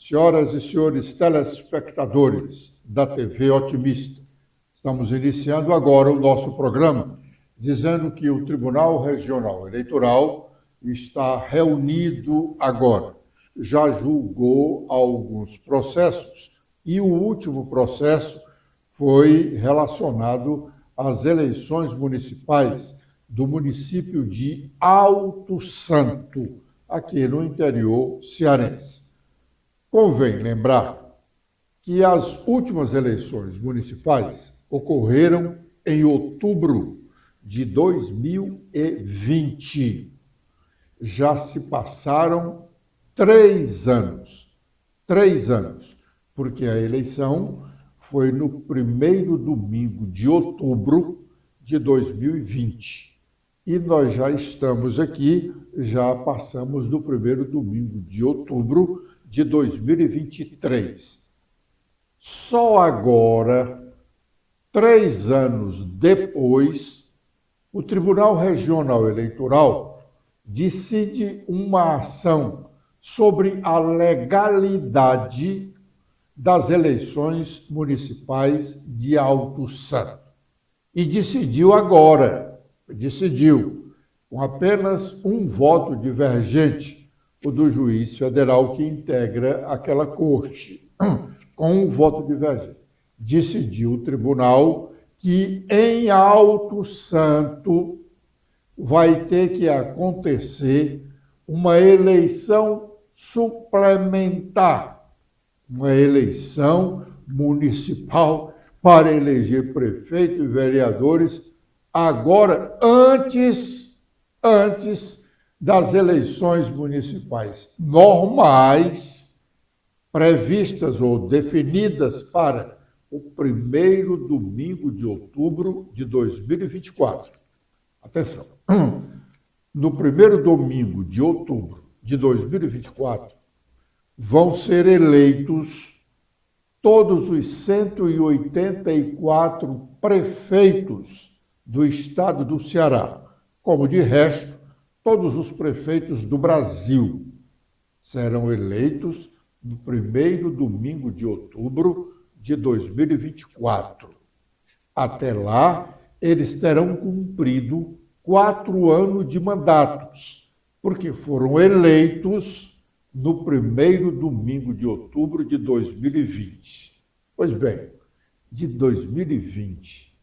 Senhoras e senhores telespectadores da TV Otimista, estamos iniciando agora o nosso programa, dizendo que o Tribunal Regional Eleitoral está reunido agora. Já julgou alguns processos e o último processo foi relacionado às eleições municipais do município de Alto Santo, aqui no interior cearense. Convém lembrar que as últimas eleições municipais ocorreram em outubro de 2020. Já se passaram 3 anos, porque a eleição foi no primeiro domingo de outubro de 2020. E nós já estamos aqui, já passamos do primeiro domingo de outubro de 2023. Só agora, 3 anos depois, o Tribunal Regional Eleitoral decide uma ação sobre a legalidade das eleições municipais de Alto Santo. E decidiu agora, com apenas um voto divergente, o do juiz federal que integra aquela corte, com um voto divergente. Decidiu o tribunal que em Alto Santo vai ter que acontecer uma eleição suplementar, uma eleição municipal para eleger prefeito e vereadores, agora antes das eleições municipais normais, previstas ou definidas para o primeiro domingo de outubro de 2024. Atenção! No primeiro domingo de outubro de 2024, vão ser eleitos todos os 184 prefeitos do estado do Ceará, como de resto, todos os prefeitos do Brasil serão eleitos no primeiro domingo de outubro de 2024. Até lá, eles terão cumprido 4 anos de mandatos, porque foram eleitos no primeiro domingo de outubro de 2020. Pois bem, de 2020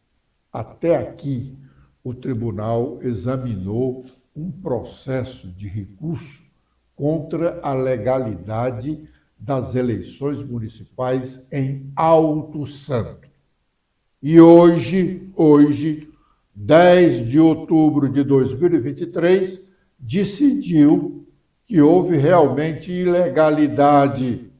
até aqui, o tribunal examinou um processo de recurso contra a legalidade das eleições municipais em Alto Santo. E hoje, 10 de outubro de 2023, decidiu que houve realmente ilegalidade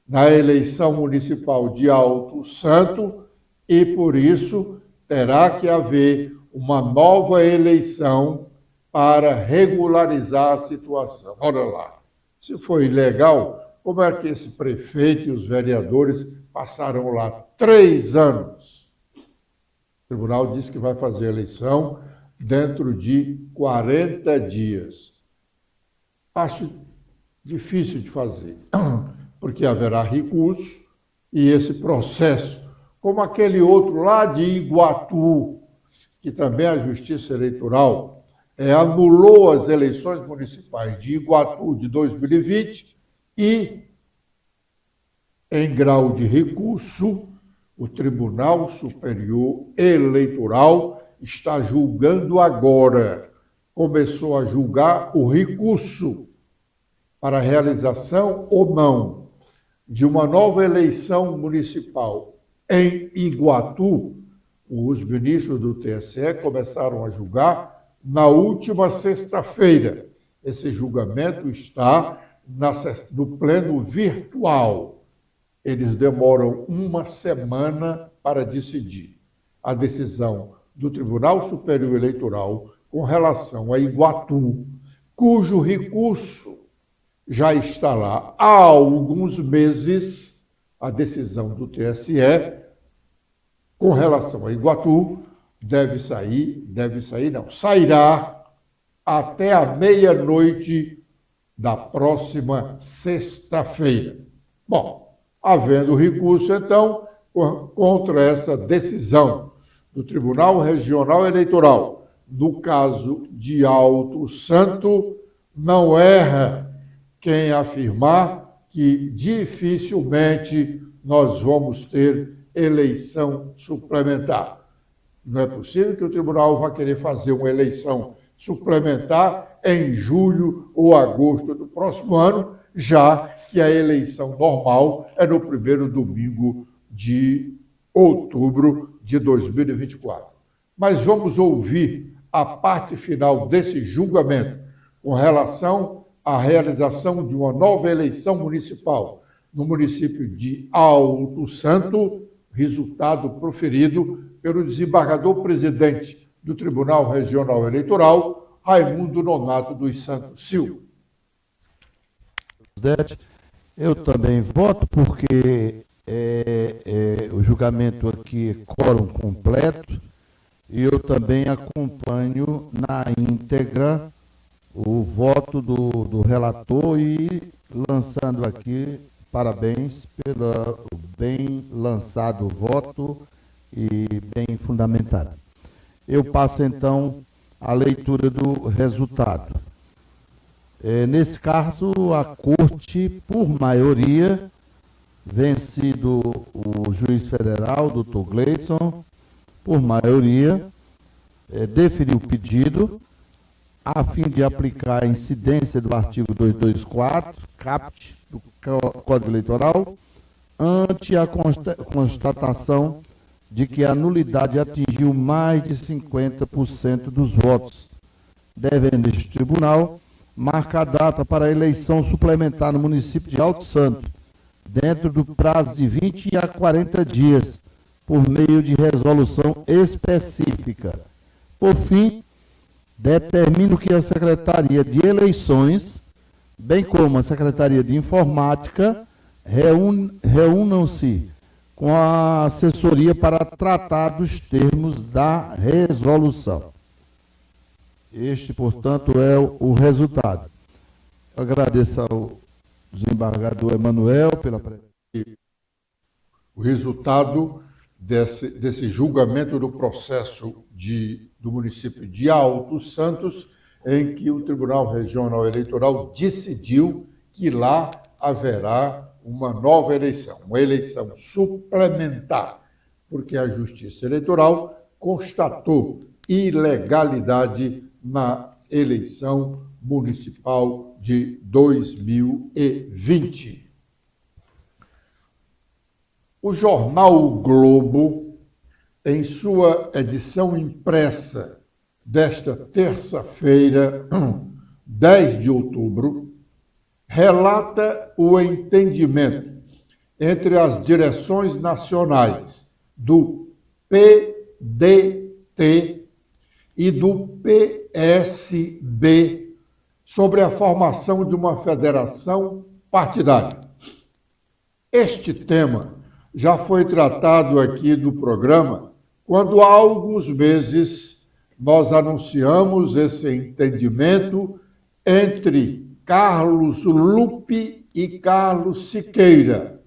na eleição municipal de Alto Santo e, por isso, terá que haver uma nova eleição para regularizar a situação. Olha lá, se foi ilegal, como é que esse prefeito e os vereadores passaram lá 3 anos? O tribunal disse que vai fazer a eleição dentro de 40 dias. Acho difícil de fazer, porque haverá recurso e esse processo, como aquele outro lá de Iguatu, que também a Justiça Eleitoral anulou as eleições municipais de Iguatu de 2020 e, em grau de recurso, o Tribunal Superior Eleitoral está julgando agora. Começou a julgar o recurso para a realização ou não de uma nova eleição municipal em Iguatu. Os ministros do TSE começaram a julgar na última sexta-feira. Esse julgamento está no pleno virtual. Eles demoram 1 semana para decidir. A decisão do Tribunal Superior Eleitoral com relação a Iguatu, cujo recurso já está lá há alguns meses, a decisão do TSE com relação a Iguatu sairá até a meia-noite da próxima sexta-feira. Bom, havendo recurso, então, contra essa decisão do Tribunal Regional Eleitoral, no caso de Alto Santo, não erra quem afirmar que dificilmente nós vamos ter eleição suplementar. Não é possível que o tribunal vá querer fazer uma eleição suplementar em julho ou agosto do próximo ano, já que a eleição normal é no primeiro domingo de outubro de 2024. Mas vamos ouvir a parte final desse julgamento com relação à realização de uma nova eleição municipal no município de Alto Santo, resultado proferido pelo desembargador-presidente do Tribunal Regional Eleitoral, Raimundo Nonato dos Santos Silva. Eu também voto porque o julgamento aqui é quórum completo e eu também acompanho na íntegra o voto do relator e lançando aqui parabéns pelo bem lançado voto e bem fundamentado. Eu passo então a leitura do resultado. Nesse caso, a Corte, por maioria, vencido o juiz federal, doutor Gleidson, por maioria, deferiu o pedido a fim de aplicar a incidência do artigo 224, caput, do Código Eleitoral, ante a constatação de que a nulidade atingiu mais de 50% dos votos, devendo este tribunal marcar a data para a eleição suplementar no município de Alto Santo, dentro do prazo de 20 a 40 dias, por meio de resolução específica. Por fim, determino que a Secretaria de Eleições, bem como a Secretaria de Informática, reúnam-se com a assessoria para tratar dos termos da resolução. Este, portanto, é o resultado. Eu agradeço ao desembargador Emanuel pela presença. O resultado desse julgamento do processo do município de Alto Santos, em que o Tribunal Regional Eleitoral decidiu que lá haverá uma nova eleição, uma eleição suplementar, porque a Justiça Eleitoral constatou ilegalidade na eleição municipal de 2020. O jornal O Globo, em sua edição impressa desta terça-feira, 10 de outubro, relata o entendimento entre as direções nacionais do PDT e do PSB sobre a formação de uma federação partidária. Este tema já foi tratado aqui no programa quando há alguns meses nós anunciamos esse entendimento entre Carlos Lupe e Carlos Siqueira,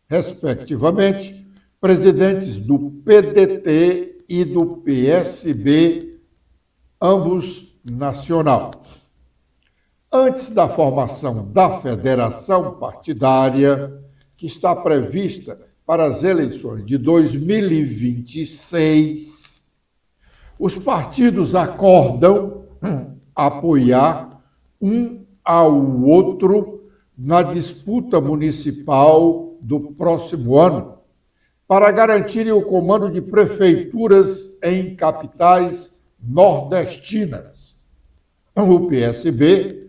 respectivamente, presidentes do PDT e do PSB, ambos nacional. Antes da formação da federação partidária, que está prevista para as eleições de 2026, os partidos acordam apoiar um ao outro na disputa municipal do próximo ano, para garantirem o comando de prefeituras em capitais nordestinas. O PSB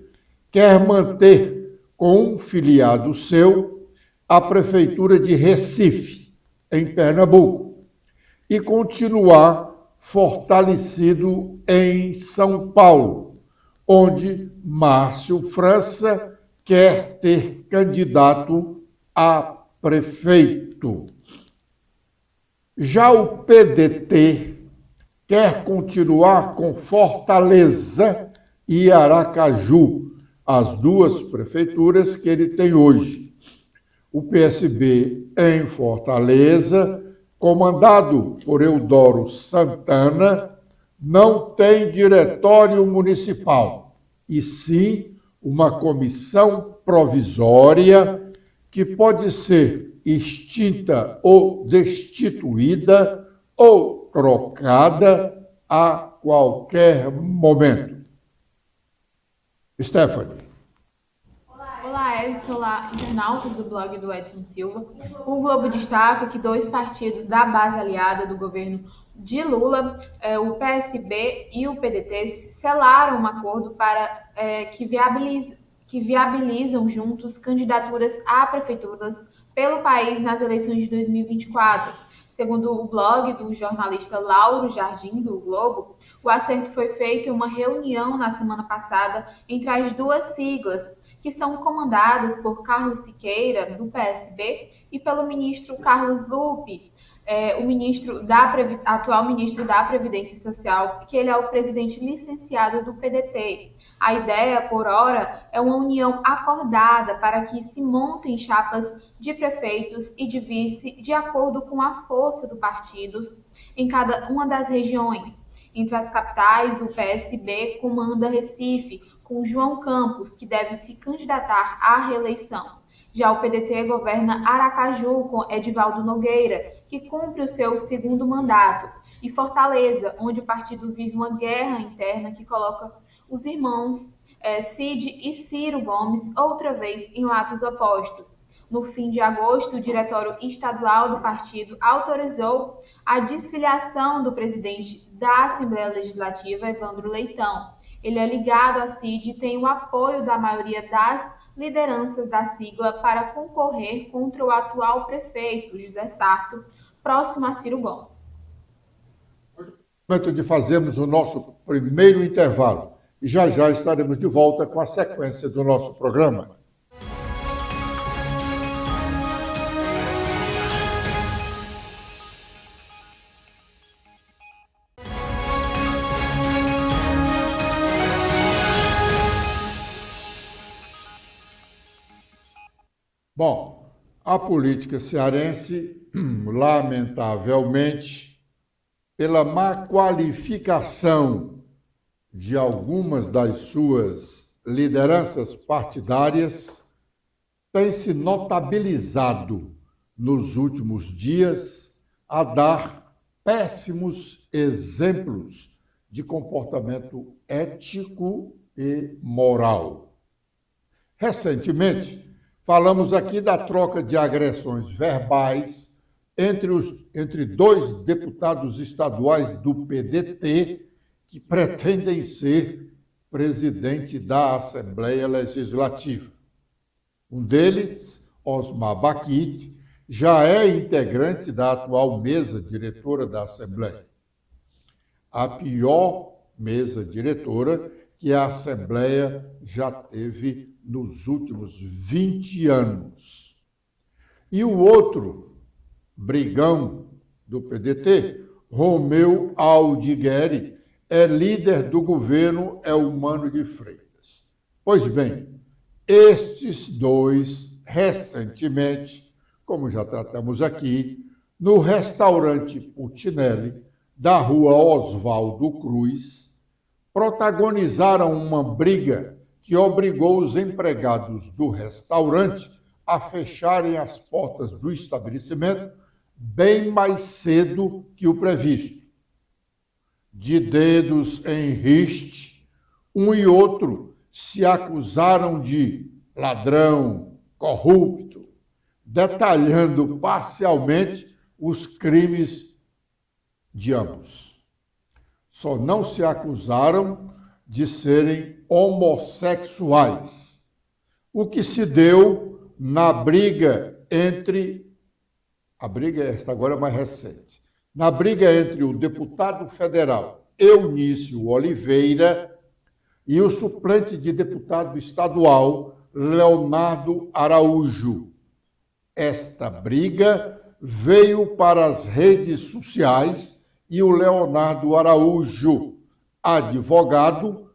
quer manter com um filiado seu a prefeitura de Recife, em Pernambuco, e continuar fortalecido em São Paulo, onde Márcio França quer ter candidato a prefeito. Já o PDT quer continuar com Fortaleza e Aracaju, as duas prefeituras que ele tem hoje. O PSB em Fortaleza, comandado por Eudoro Santana, não tem diretório municipal, e sim uma comissão provisória que pode ser extinta ou destituída ou trocada a qualquer momento. Stephanie. Olá, Edson. Olá, internautas do blog do Edson Silva. O Globo destaca que 2 partidos da base aliada do governo de Lula, o PSB e o PDT, selaram um acordo para que viabilizam juntos candidaturas a prefeituras pelo país nas eleições de 2024. Segundo o blog do jornalista Lauro Jardim, do Globo, o acerto foi feito em uma reunião na semana passada entre as duas siglas, que são comandadas por Carlos Siqueira, do PSB, e pelo ministro Carlos Lupe, atual ministro da Previdência Social, que ele é o presidente licenciado do PDT. A ideia, por hora, é uma união acordada para que se montem chapas de prefeitos e de vice de acordo com a força dos partidos em cada uma das regiões. Entre as capitais, o PSB comanda Recife, com João Campos, que deve se candidatar à reeleição. Já o PDT governa Aracaju, com Edivaldo Nogueira, que cumpre o seu 2º mandato, e Fortaleza, onde o partido vive uma guerra interna que coloca os irmãos Cid e Ciro Gomes outra vez em lados opostos. No fim de agosto, o Diretório Estadual do partido autorizou a desfiliação do presidente da Assembleia Legislativa, Evandro Leitão. Ele é ligado à CID e tem o apoio da maioria das lideranças da sigla para concorrer contra o atual prefeito, José Sarto, próximo a Ciro Gomes. Momento de fazermos o nosso primeiro intervalo e já estaremos de volta com a sequência do nosso programa. Bom, a política cearense, lamentavelmente, pela má qualificação de algumas das suas lideranças partidárias, tem se notabilizado nos últimos dias a dar péssimos exemplos de comportamento ético e moral. Recentemente, falamos aqui da troca de agressões verbais entre 2 deputados estaduais do PDT que pretendem ser presidente da Assembleia Legislativa. Um deles, Osmar Baquite, já é integrante da atual mesa diretora da Assembleia. A pior mesa diretora que a Assembleia já teve nos últimos 20 anos. E o outro brigão do PDT, Romeu Aldigueri, é líder do governo Eumano de Freitas. Pois bem, estes 2, recentemente, como já tratamos aqui, no restaurante Puccinelli, da rua Oswaldo Cruz, protagonizaram uma briga que obrigou os empregados do restaurante a fecharem as portas do estabelecimento bem mais cedo que o previsto. De dedos em riste, um e outro se acusaram de ladrão, corrupto, detalhando parcialmente os crimes de ambos. Só não se acusaram de serem homossexuais, o que se deu na briga esta agora é mais recente, na briga entre o deputado federal Eunício Oliveira e o suplente de deputado estadual Leonardo Araújo. Esta briga veio para as redes sociais e o Leonardo Araújo, advogado,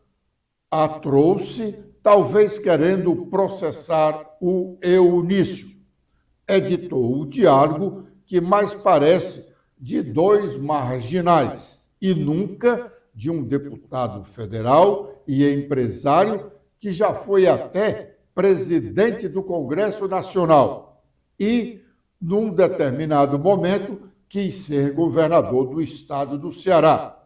a trouxe, talvez querendo processar o Eunício. editou o diálogo que mais parece de dois marginais e nunca de um deputado federal e empresário que já foi até presidente do Congresso Nacional e, num determinado momento, quis ser governador do estado do Ceará.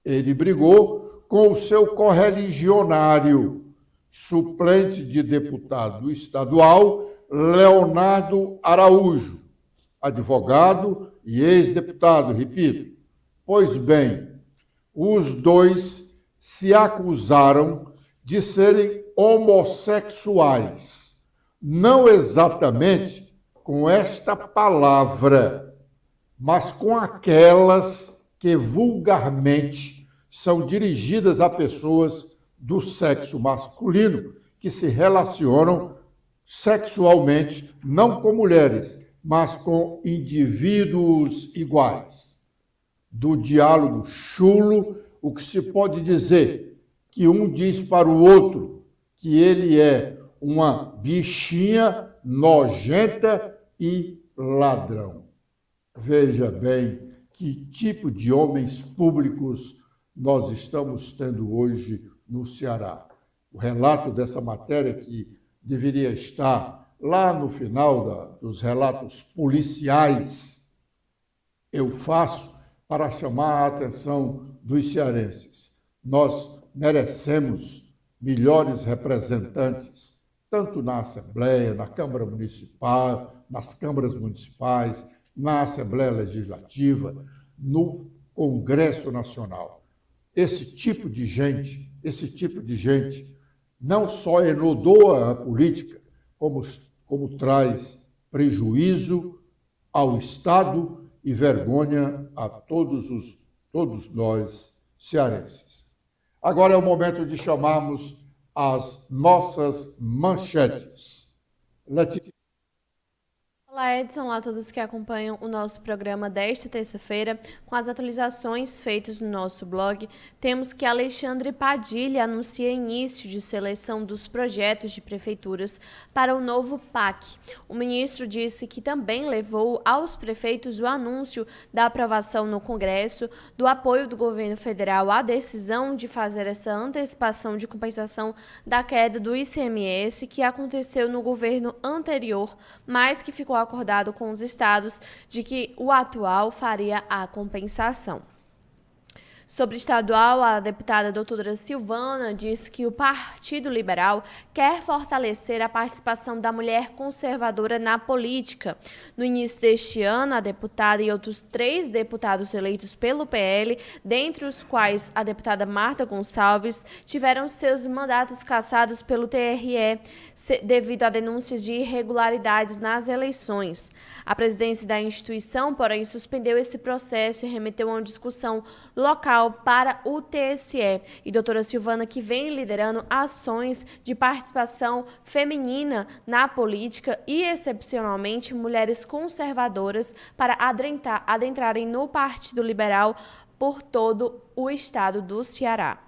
Ele brigou com o seu correligionário, suplente de deputado estadual, Leonardo Araújo, advogado e ex-deputado, repito. Pois bem, os dois se acusaram de serem homossexuais, não exatamente com esta palavra, mas com aquelas que vulgarmente são dirigidas a pessoas do sexo masculino que se relacionam sexualmente, não com mulheres, mas com indivíduos iguais. Do diálogo chulo, o que se pode dizer que um diz para o outro que ele é uma bichinha nojenta e ladrão. Veja bem que tipo de homens públicos nós estamos tendo hoje no Ceará. O relato dessa matéria, que deveria estar lá no final dos relatos policiais, eu faço para chamar a atenção dos cearenses. Nós merecemos melhores representantes, tanto na Assembleia, na Câmara Municipal, nas câmaras municipais, na Assembleia Legislativa, no Congresso Nacional. Esse tipo de gente não só enodoa a política, como traz prejuízo ao Estado e vergonha a todos nós cearenses. Agora é o momento de chamarmos as nossas manchetes. Olá, Edson. Olá a todos que acompanham o nosso programa desta terça-feira. Com as atualizações feitas no nosso blog, temos que Alexandre Padilha anuncia início de seleção dos projetos de prefeituras para o novo PAC. O ministro disse que também levou aos prefeitos o anúncio da aprovação no Congresso do apoio do governo federal à decisão de fazer essa antecipação de compensação da queda do ICMS que aconteceu no governo anterior, mas que ficou acordado com os estados de que o atual faria a compensação. Sobre estadual, a deputada doutora Silvana disse que o Partido Liberal quer fortalecer a participação da mulher conservadora na política. No início deste ano, a deputada e outros 3 deputados eleitos pelo PL, dentre os quais a deputada Marta Gonçalves, tiveram seus mandatos cassados pelo TRE devido a denúncias de irregularidades nas eleições. A presidência da instituição, porém, suspendeu esse processo e remeteu a uma discussão local para o TSE. E doutora Silvana, que vem liderando ações de participação feminina na política e, excepcionalmente, mulheres conservadoras para adentrarem no Partido Liberal por todo o estado do Ceará.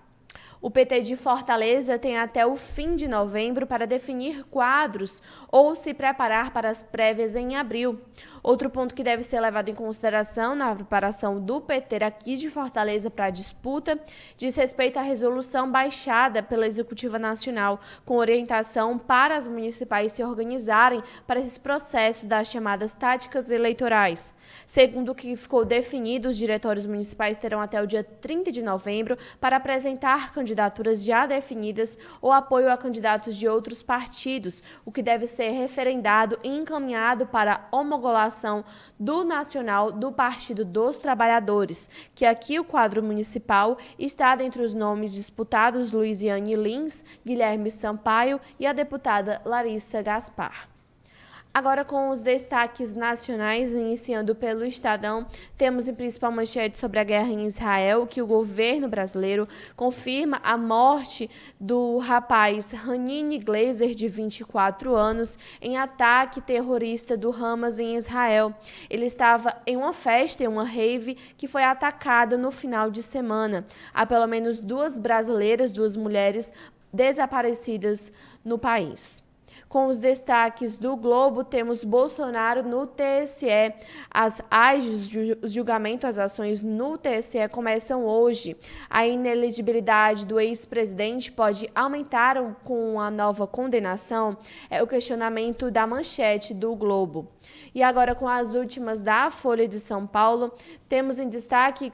O PT de Fortaleza tem até o fim de novembro para definir quadros ou se preparar para as prévias em abril. Outro ponto que deve ser levado em consideração na preparação do PT aqui de Fortaleza para a disputa diz respeito à resolução baixada pela Executiva Nacional, com orientação para as municipais se organizarem para esses processos das chamadas táticas eleitorais. Segundo o que ficou definido, os diretórios municipais terão até o dia 30 de novembro para apresentar candidaturas já definidas ou apoio a candidatos de outros partidos, o que deve ser referendado e encaminhado para homologação do Nacional do Partido dos Trabalhadores, que aqui o quadro municipal está dentre os nomes disputados Luiziane Lins, Guilherme Sampaio e a deputada Larissa Gaspar. Agora, com os destaques nacionais, iniciando pelo Estadão, temos em principal manchete sobre a guerra em Israel, que o governo brasileiro confirma a morte do rapaz Hanine Glazer, de 24 anos, em ataque terrorista do Hamas em Israel. Ele estava em uma festa, em uma rave, que foi atacada no final de semana. Há pelo menos 2 brasileiras, 2 mulheres desaparecidas no país. Com os destaques do Globo, temos Bolsonaro no TSE. As AGs, o julgamento, as ações no TSE começam hoje. A inelegibilidade do ex-presidente pode aumentar com a nova condenação? É o questionamento da manchete do Globo. E agora, com as últimas da Folha de São Paulo, temos em destaque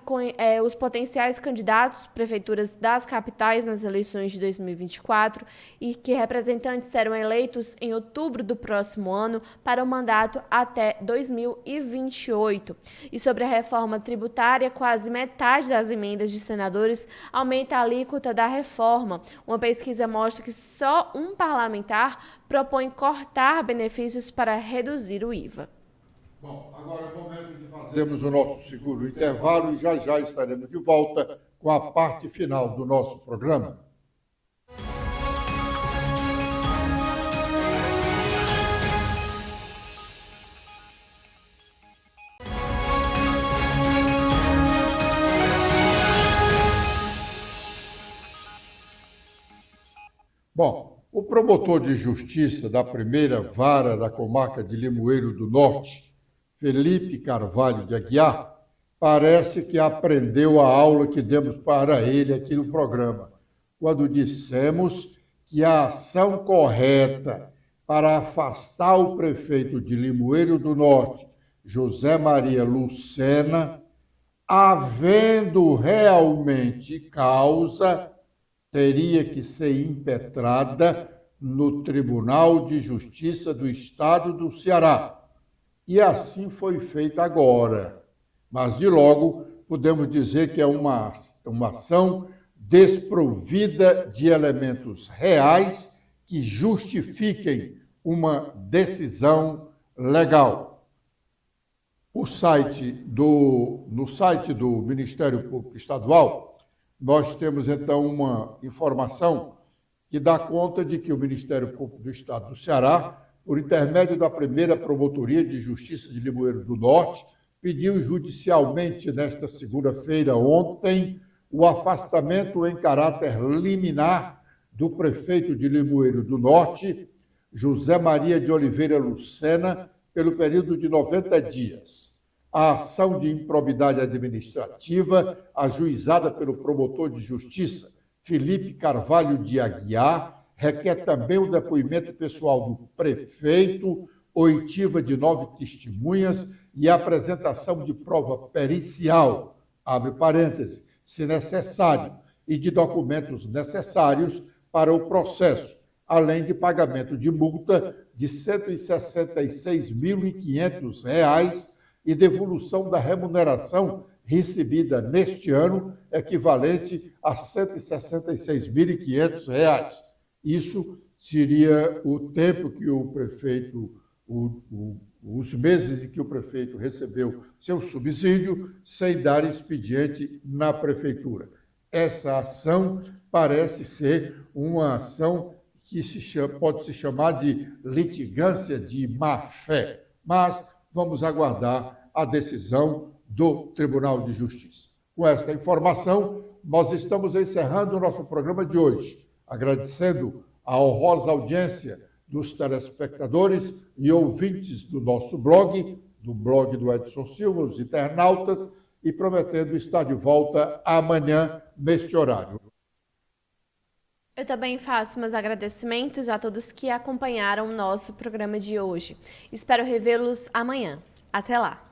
os potenciais candidatos prefeituras das capitais nas eleições de 2024 e que representantes serão eleitos em outubro do próximo ano para o mandato até 2028. E sobre a reforma tributária, quase metade das emendas de senadores aumenta a alíquota da reforma. Uma pesquisa mostra que só um parlamentar propõe cortar benefícios para reduzir o IVA. Bom, agora é o momento de fazermos o nosso segundo intervalo e já estaremos de volta com a parte final do nosso programa. Bom, o promotor de justiça da primeira vara da comarca de Limoeiro do Norte, Felipe Carvalho de Aguiar, parece que aprendeu a aula que demos para ele aqui no programa, quando dissemos que a ação correta para afastar o prefeito de Limoeiro do Norte, José Maria Lucena, havendo realmente causa, teria que ser impetrada no Tribunal de Justiça do Estado do Ceará. E assim foi feito agora. Mas, de logo, podemos dizer que é uma ação desprovida de elementos reais que justifiquem uma decisão legal. No site do Ministério Público Estadual, nós temos, então, uma informação que dá conta de que o Ministério Público do Estado do Ceará, por intermédio da primeira Promotoria de Justiça de Limoeiro do Norte, pediu judicialmente, nesta segunda-feira, ontem, o afastamento em caráter liminar do prefeito de Limoeiro do Norte, José Maria de Oliveira Lucena, pelo período de 90 dias. A ação de improbidade administrativa, ajuizada pelo promotor de justiça, Felipe Carvalho de Aguiar, requer também o depoimento pessoal do prefeito, oitiva de 9 testemunhas e a apresentação de prova pericial, abre parênteses, se necessário, e de documentos necessários para o processo, além de pagamento de multa de R$ 166.500 e devolução da remuneração recebida neste ano, equivalente a R$ 166.500. Isso seria o tempo que o prefeito, os meses em que o prefeito recebeu seu subsídio, sem dar expediente na prefeitura. Essa ação parece ser uma ação que pode se chamar de litigância de má-fé, mas vamos aguardar a decisão do Tribunal de Justiça. Com esta informação, nós estamos encerrando o nosso programa de hoje, agradecendo a honrosa audiência dos telespectadores e ouvintes do nosso blog, do blog do Edson Silva, os internautas, e prometendo estar de volta amanhã, neste horário. Eu também faço meus agradecimentos a todos que acompanharam o nosso programa de hoje. Espero revê-los amanhã. Até lá!